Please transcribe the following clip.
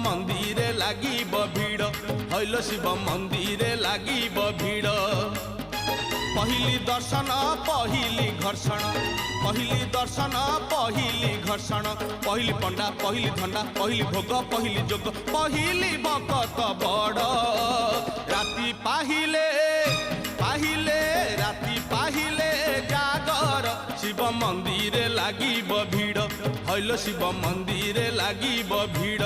मंदिरे लागिब भीड़ हईल शिव मंदिरे लागिब भीड़ पहिली दर्शन पहिली घर्षण पहिली दर्शन पहिली घर्षण पहिली पंडा पहिली धंडा पहिली भोग पहिली जोग पहिली भगत बड़ राति पाहिले पाहिले राति पाहिले जागर शिव मंदिरे लागिब भीड़ हईल शिव मंदिरे लागिब भीड़।